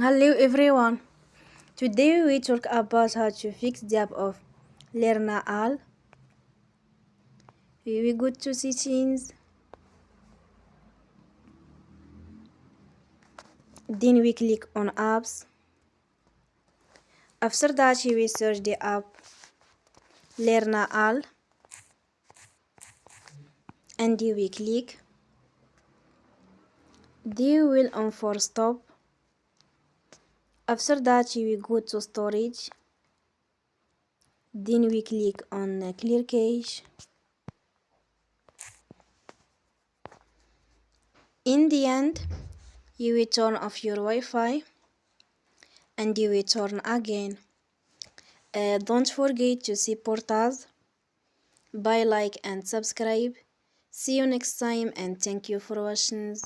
Hello everyone. Today we talk about how to fix the app of Learna All. We go to settings, then we click on apps. After that we search the app Learna All and we click. Then we will on for stop. After that we go to storage. Then we click on clear cache. In the end, you will turn off your Wi-Fi and you will turn again. Don't forget to support us by like and subscribe. See you next time and thank you for watching.